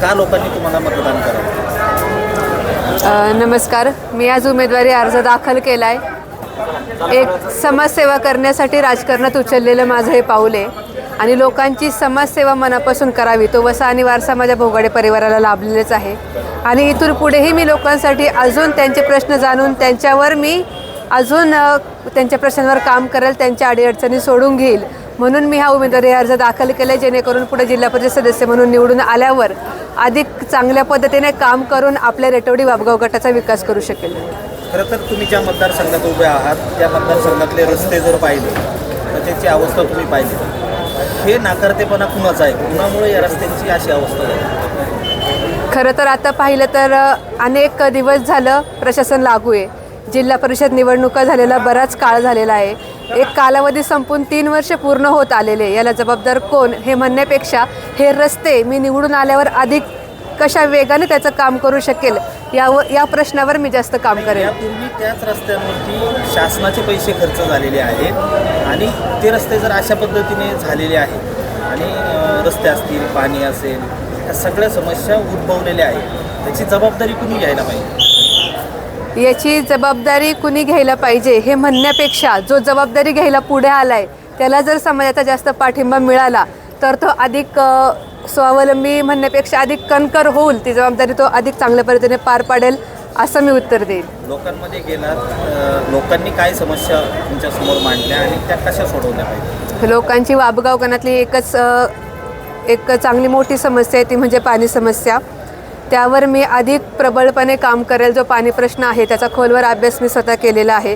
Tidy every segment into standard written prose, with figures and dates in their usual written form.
का लोकांनी तुम्हाला मतदान करावं? नमस्कार, मी आज उमेदवारी अर्ज दाखल केला आहे. एक समाजसेवा करण्यासाठी राजकारणात उचललेलं माझं हे पाऊल आहे आणि लोकांची समाजसेवा मनापासून करावी तो वसा आणि वारसा माझ्या भोगाडे परिवाराला लाभलेलेच आहे. आणि इथून पुढेही मी लोकांसाठी अजून त्यांचे प्रश्न जाणून त्यांच्यावर मी अजून त्यांच्या प्रश्नांवर काम करेल, त्यांच्या अडीअडचणी सोडून घेईल. म्हणून मी हा उमेदवारी अर्ज दाखल केला आहे, जेणेकरून पुढे जिल्हा परिषद सदस्य म्हणून निवडून आल्यावर अधिक चांगल्या पद्धतीने काम करून आपल्या रेटवडी वाबगाव गटाचा विकास करू शकेल. खरं तर तुम्ही ज्या मतदारसंघात उभे आहात त्या मतदारसंघातले रस्ते जर पाहिले तर त्याची अवस्था तुम्ही पाहिली. हे नाकारतेपणा कुणाचा आहे? कुणामुळे या रस्त्यांची अशी अवस्था आहे? खरं तर आता पाहिलं तर अनेक दिवस झालं प्रशासन लागू आहे. जिल्हा परिषद निवडणुका झालेला बराच काळ झालेला आहे. एक कालावधी संपून 3 वर्ष पूर्ण होत आलेले. याला जबाबदार कोण हे म्हणण्यापेक्षा हे रस्ते मी निवडून आल्यावर अधिक कशा वेगाने त्याचं काम करू शकेल या प्रश्नावर मी जास्त काम करेन. यापूर्वी त्याच रस्त्यांवरती शासनाचे पैसे खर्च झालेले आहेत आणि ते रस्ते जर अशा पद्धतीने झालेले आहेत आणि रस्ते असतील, पाणी असेल, या सगळ्या समस्या उद्भवलेल्या आहेत, त्याची जबाबदारी कुणी घ्यायला पाहिजे? याची जबाबदारी कुणी घ्यायला पाहिजे हे म्हणण्यापेक्षा जो जबाबदारी घ्यायला पुढे आलाय त्याला जर समाजाचा जास्त पाठिंबा मिळाला तर तो अधिक स्वावलंबी म्हणण्यापेक्षा अधिक कणकर होईल, ती जबाबदारी तो अधिक चांगल्या पद्धतीने पार पाडेल असं मी उत्तर देईन. लोकांमध्ये गेलात, लोकांनी काय समस्या तुमच्यासमोर मांडल्या आणि त्या कशा सोडवल्या पाहिजे? लोकांची वाबगाव गणातली एक चांगली मोठी समस्या आहे, ती म्हणजे पाणी समस्या. त्यावर मी अधिक प्रबळपणे काम करेल. जो पाणी प्रश्न आहे त्याचा खोलवर अभ्यास मी स्वतः केलेला आहे.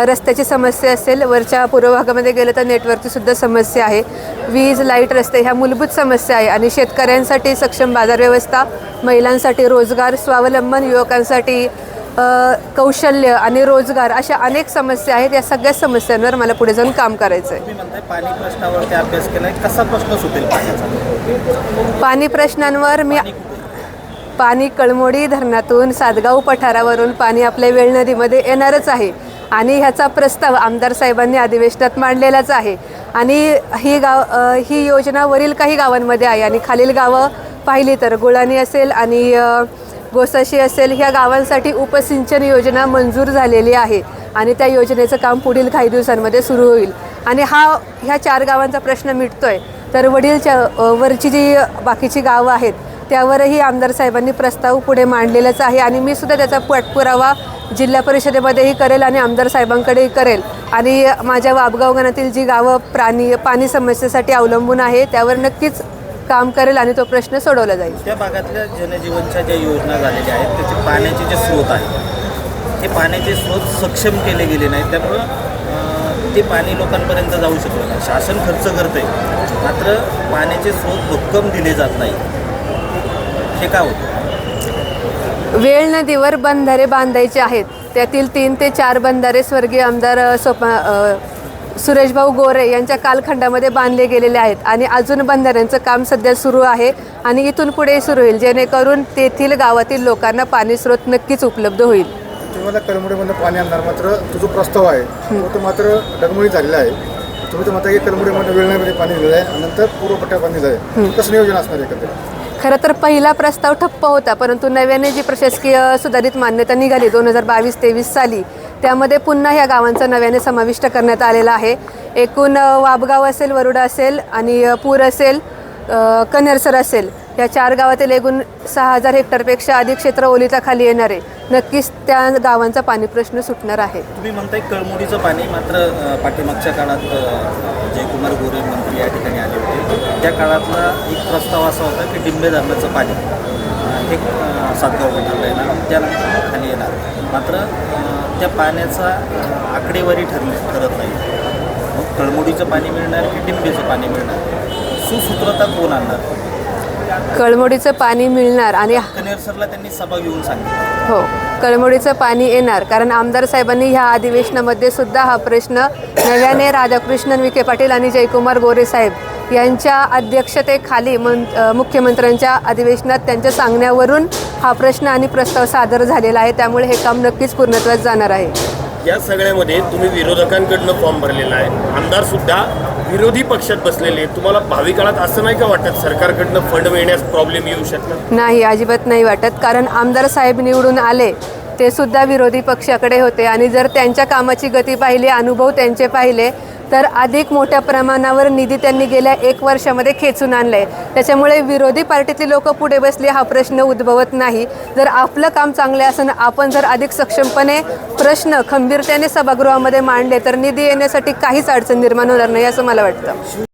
रस्त्याची समस्या असेल, वरच्या पूर्व भागामध्ये गेलं तर नेटवर्कची सुद्धा समस्या आहे. वीज, लाईट, रस्ते ह्या मूलभूत समस्या आहे आणि शेतकऱ्यांसाठी सक्षम बाजार व्यवस्था, महिलांसाठी रोजगार, स्वावलंबन, युवकांसाठी कौशल्य आणि रोजगार अशा अनेक समस्या आहेत. या सगळ्या समस्यांवर मला पुढे जाऊन काम करायचं आहे. तुम्ही म्हणताय पाणी प्रश्नावरती अभ्यास केलाय, कसा प्रश्न सुटेल पाण्याचा? पाणी प्रश्नांवर मी पाणी कळमोडी धरणातून सातगाव पठारावरून पाणी आपल्या वेळ नदीमध्ये येणारच आहे आणि ह्याचा प्रस्ताव आमदार साहेबांनी अधिवेशनात मांडलेलाच आहे. आणि ही योजना वरील काही गावांमध्ये आहे आणि खालील गावं पाहिली तर गुळाणी असेल आणि गोसाशी असेल, ह्या गावांसाठी उपसिंचन योजना मंजूर झालेली आहे आणि त्या योजनेचं काम पुढील काही दिवसांमध्ये सुरू होईल. आणि ह्या 4 गावांचा प्रश्न मिटतोय तर वरची जी बाकीची गावं आहेत त्यावरही आमदार साहेबांनी प्रस्ताव पुढे मांडलेलाच आहे आणि मी सुद्धा त्याचा पाठपुरावा जिल्हा परिषदेमध्येही करेल आणि आमदार साहेबांकडेही करेल. आणि माझ्या वाबगाव गणातील जी गावं पाणी समस्येसाठी अवलंबून आहे त्यावर नक्कीच काम करेल आणि तो प्रश्न सोडवला जाईल. त्या भागातल्या जनजीवनच्या ज्या योजना झालेल्या आहेत त्याचे पाण्याचे जे स्रोत आहेत ते पाण्याचे स्रोत सक्षम केले गेले नाहीत, त्यामुळं ते पाणी लोकांपर्यंत जाऊ शकलं नाही. शासन खर्च करते मात्र पाण्याचे स्रोत भक्कम दिले जात नाही. हे का होतं? वेळ नदीवर बंधारे बांधायचे आहेत. त्यातील 3 ते 4 बंधारे स्वर्गीय आमदार सुरेशभाऊ गोरे यांच्या कालखंडामध्ये बांधले गेलेले आहेत आणि अजून बंधाऱ्यांचं काम सध्या सुरू आहे आणि इथून पुढे सुरू होईल, जेणेकरून तेथील गावातील लोकांना पाणी स्रोत नक्कीच उपलब्ध होईल. तुम्हाला कळमोडीमधून पाणी आणणार, मात्र तो जो प्रस्ताव आहे तो मात्र डगमळीत झालेला आहे. तुम्ही तर म्हणता की कळमोडीमध्ये वेळण्यामध्ये पाणी दिलं आहे आणि नंतर पूर्वपट्ट्या पाणी जाईल, कसं नियोजन असणार आहे? खरं तर पहिला प्रस्ताव ठप्प होता, परंतु नव्याने जी प्रशासकीय सुधारित मान्यता निघाली 2022-23 साली त्यामध्ये पुन्हा ह्या गावांचा नव्याने समाविष्ट करण्यात आलेला आहे. एकूण वाबगाव असेल, वरुडा असेल आणि पूर असेल, कनेरसर असेल, या 4 गावातील एकूण 6000 हेक्टरपेक्षा अधिक क्षेत्र ओलिता खाली येणार आहे. नक्कीच त्या गावांचा पाणी प्रश्न सुटणार आहे. तुम्ही म्हणताय कळमुडीचं पाणी, मात्र पाठीमागच्या काळात जयकुमार गोरे मंत्री या ठिकाणी आले होते, त्या काळातला एक प्रस्ताव असा होता की डिंबे धरणाचं पाणी हे सातगाव पठारला येणार, त्यानंतर खाली येणार. मात्र त्या पाण्याचा आकडेवारी ठरत नाही. मग कळमुडीचं पाणी मिळणार की डिंबेचं पाणी मिळणार? सुसूत्रता कोण आणणार? कळमोडीचं पाणी मिळणार आणि कनेरसरला त्यांनी सभा घेऊन सांगितलं. हो, कळमोडीचं पाणी येणार, कारण आमदार साहेबांनी ह्या अधिवेशनामध्ये सुद्धा हा प्रश्न नव्याने राधाकृष्णन विखे पाटील आणि जयकुमार गोरे साहेब यांच्या अध्यक्षतेखाली मुख्यमंत्र्यांच्या अधिवेशनात त्यांच्या सांगण्यावरून हा प्रश्न आणि प्रस्ताव सादर झालेला आहे. त्यामुळे हे काम नक्कीच पूर्णत्वास जाणार आहे. या सगळ्यामध्ये तुम्ही विरोधकांकडनं फॉर्म भरलेला आहे, आमदार सुद्धा विरोधी पक्षात बसलेले आहेत. तुम्हाला भावी काळात असं नाही का वाटत सरकारकडनं फंड मिळण्यास प्रॉब्लेम येऊ शकतात? नाही, अजिबात नाही वाटत. कारण आमदार साहेब निवडून आले ते सुद्धा विरोधी पक्षाकडे होते आणि जर त्यांच्या कामाची गती पाहिली, अनुभव त्यांचे पाहिले, तर अधिक मोठ्या प्रमाणावर निधी त्यांनी गेल्या 1 वर्षामध्ये खेचून आणलाय. त्याच्यामुळे विरोधी पार्टीतली लोक पुढे बसली हा प्रश्न उद्भवत नाही. जर आपलं काम चांगले असेल, आपण जर अधिक सक्षमपणे प्रश्न खंबीरतेने सभागृहामध्ये मांडले तर निधी येण्यासाठी काहीच अडचण निर्माण होणार नाही असं मला वाटतं.